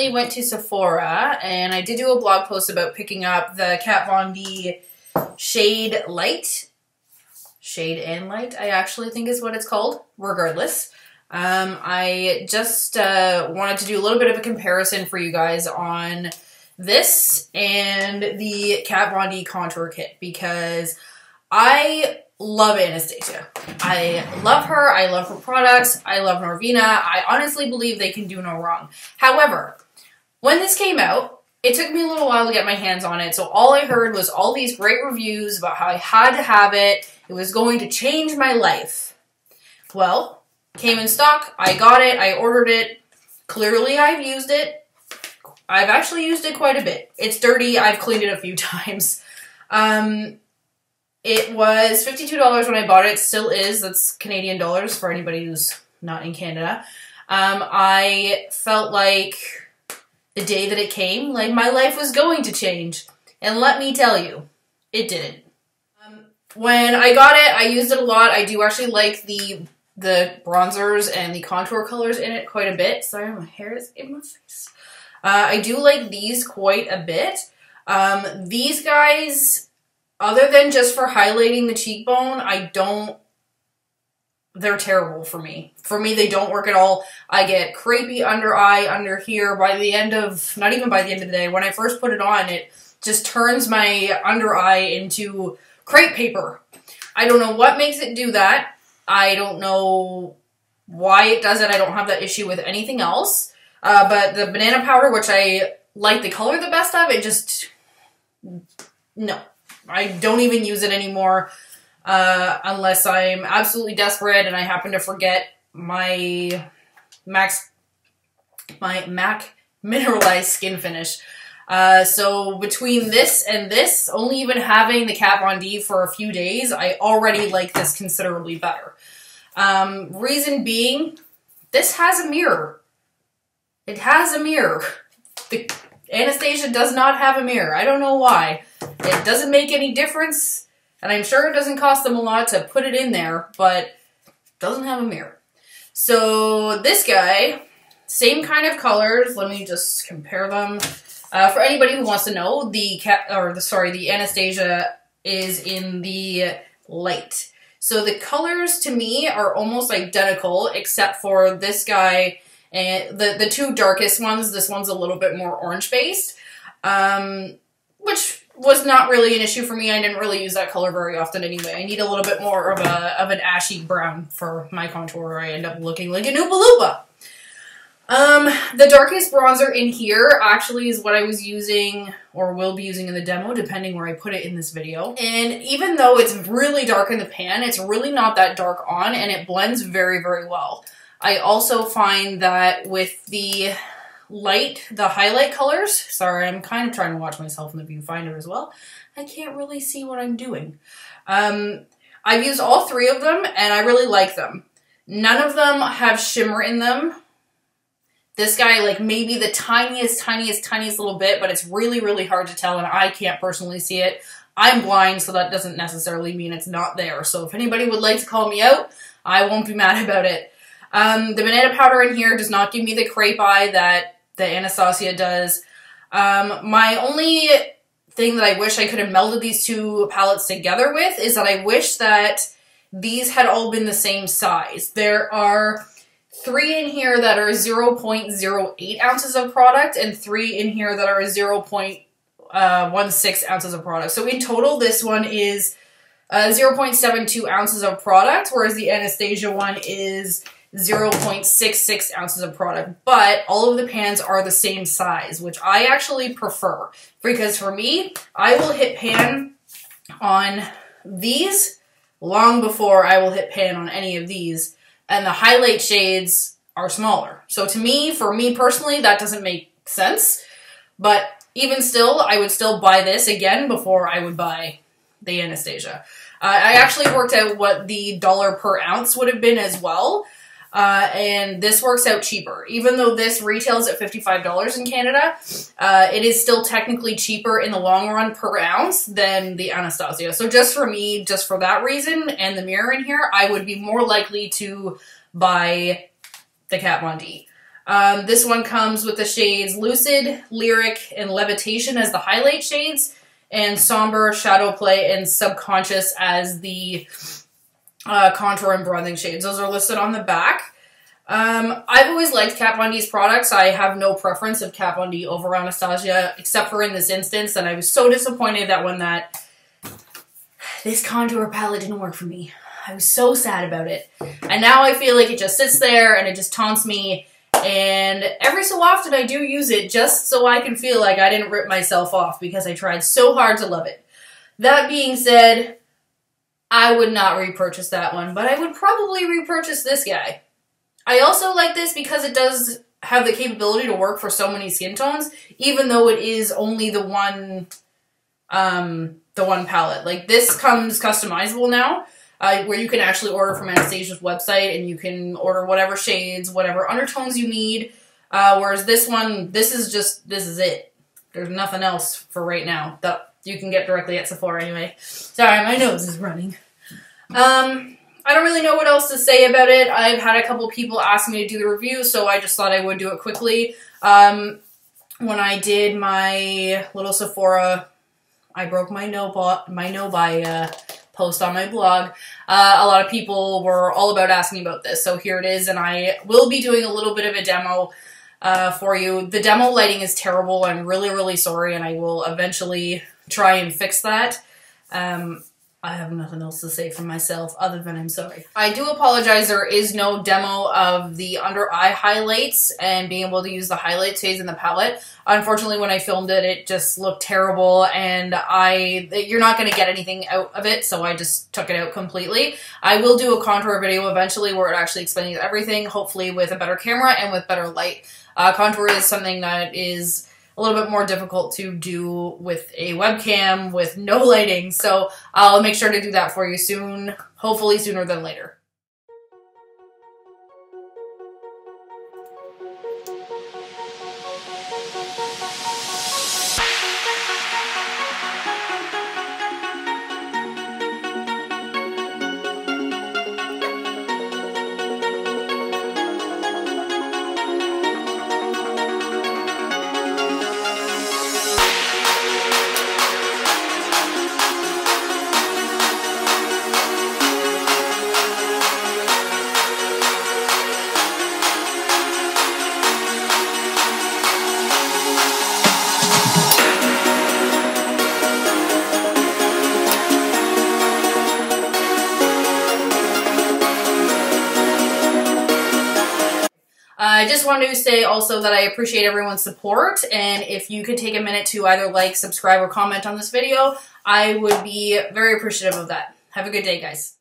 recently went to Sephora and I did do a blog post about picking up the Kat Von D Shade Light. Shade and Light, I actually think is what it's called, regardless. I just wanted to do a little bit of a comparison for you guys on this and the Kat Von D Contour Kit because I love Anastasia. I love her. I love her products. I love Norvina. I honestly believe they can do no wrong. However, when this came out, it took me a little while to get my hands on it. So all I heard was all these great reviews about how I had to have it. It was going to change my life. Well, came in stock. I got it. I ordered it. Clearly, I've used it. I've actually used it quite a bit. It's dirty. I've cleaned it a few times. It was $52 when I bought it. It still is. That's Canadian dollars for anybody who's not in Canada. I felt like the day that it came, like my life was going to change. And let me tell you, it didn't. When I got it, I used it a lot. I do actually like the bronzers and the contour colors in it quite a bit. Sorry, my hair is in my face. I do like these quite a bit. These guys, other than just for highlighting the cheekbone, they're terrible for me. For me, they don't work at all. I get crepey under eye, under here. By the end of, not even by the end of the day, when I first put it on, it just turns my under eye into crepe paper. I don't know what makes it do that. I don't know why it does it. I don't have that issue with anything else. But the banana powder, which I like the color the best of, it just, no. I don't even use it anymore unless I'm absolutely desperate and I happen to forget my MAC Mineralized Skin Finish. So between this and this, only even having the Kat Von D for a few days, I already like this considerably better. Reason being, this has a mirror. It has a mirror. The Anastasia does not have a mirror. I don't know why. It doesn't make any difference, and I'm sure it doesn't cost them a lot to put it in there, but it doesn't have a mirror. So this guy, same kind of colors. Let me just compare them. For anybody who wants to know, the Anastasia is in the light. So the colors to me are almost identical, except for this guy and the two darkest ones. This one's a little bit more orange based, which was not really an issue for me. I didn't really use that color very often anyway. I need a little bit more of an ashy brown for my contour, or I end up looking like an Oompa Loompa. The darkest bronzer in here actually is what I was using, or will be using in the demo, depending where I put it in this video. And even though it's really dark in the pan, it's really not that dark on, and it blends very, very well. I also find that with the highlight colors, sorry, I'm kind of trying to watch myself in the viewfinder as well. I can't really see what I'm doing. I've used all three of them, and I really like them. None of them have shimmer in them. This guy, like maybe the tiniest little bit, but it's really, really hard to tell, and I can't personally see it. I'm blind, so that doesn't necessarily mean it's not there. So if anybody would like to call me out, I won't be mad about it. The banana powder in here does not give me the crepe eye that the Anastasia does. My only thing that I wish I could have melded these two palettes together with is that I wish that these had all been the same size. There are 3 in here that are 0.08 ounces of product and 3 in here that are 0.16 ounces of product. So in total, this one is 0.72 ounces of product, whereas the Anastasia one is 0.66 ounces of product, but all of the pans are the same size, which I actually prefer, because for me, I will hit pan on these long before I will hit pan on any of these, and the highlight shades are smaller. So to me, for me personally, that doesn't make sense, but even still, I would still buy this again before I would buy the Anastasia. I actually worked out what the dollar per ounce would have been as well. And this works out cheaper. Even though this retails at $55 in Canada, it is still technically cheaper in the long run per ounce than the Anastasia. So just for me, just for that reason, and the mirror in here, I would be more likely to buy the Kat Von D. This one comes with the shades Lucid, Lyric, and Levitation as the highlight shades, and Somber, Shadow Play, and Subconscious as the contour and bronzing shades. Those are listed on the back. I've always liked Kat Von D's products. I have no preference of Kat Von D over Anastasia, except for in this instance, and I was so disappointed that when this contour palette didn't work for me. I was so sad about it. And now I feel like it just sits there and it just taunts me, and every so often I do use it just so I can feel like I didn't rip myself off because I tried so hard to love it. That being said, I would not repurchase that one, but I would probably repurchase this guy. I also like this because it does have the capability to work for so many skin tones, even though it is only the one palette. Like, this comes customizable now, where you can actually order from Anastasia's website, and you can order whatever shades, whatever undertones you need. Whereas this one, this is it. There's nothing else for right now that you can get directly at Sephora anyway. Sorry, my nose is running. I don't really know what else to say about it. I've had a couple people ask me to do the review, so I just thought I would do it quickly. When I did my little Sephora, I broke my no buy post on my blog, a lot of people were all about asking about this, so here it is, and I will be doing a little bit of a demo for you. The demo lighting is terrible. I'm really, really sorry, and I will eventually try and fix that. I have nothing else to say for myself other than I'm sorry. I do apologize, there is no demo of the under eye highlights and being able to use the highlight shades in the palette. Unfortunately, when I filmed it, it just looked terrible, and you're not going to get anything out of it, so I just took it out completely. I will do a contour video eventually where it actually explains everything, hopefully with a better camera and with better light. Contour is something that is a little bit more difficult to do with a webcam with no lighting, so I'll make sure to do that for you soon, hopefully sooner than later. I just wanted to say also that I appreciate everyone's support, and if you could take a minute to either like, subscribe, or comment on this video, I would be very appreciative of that. Have a good day, guys.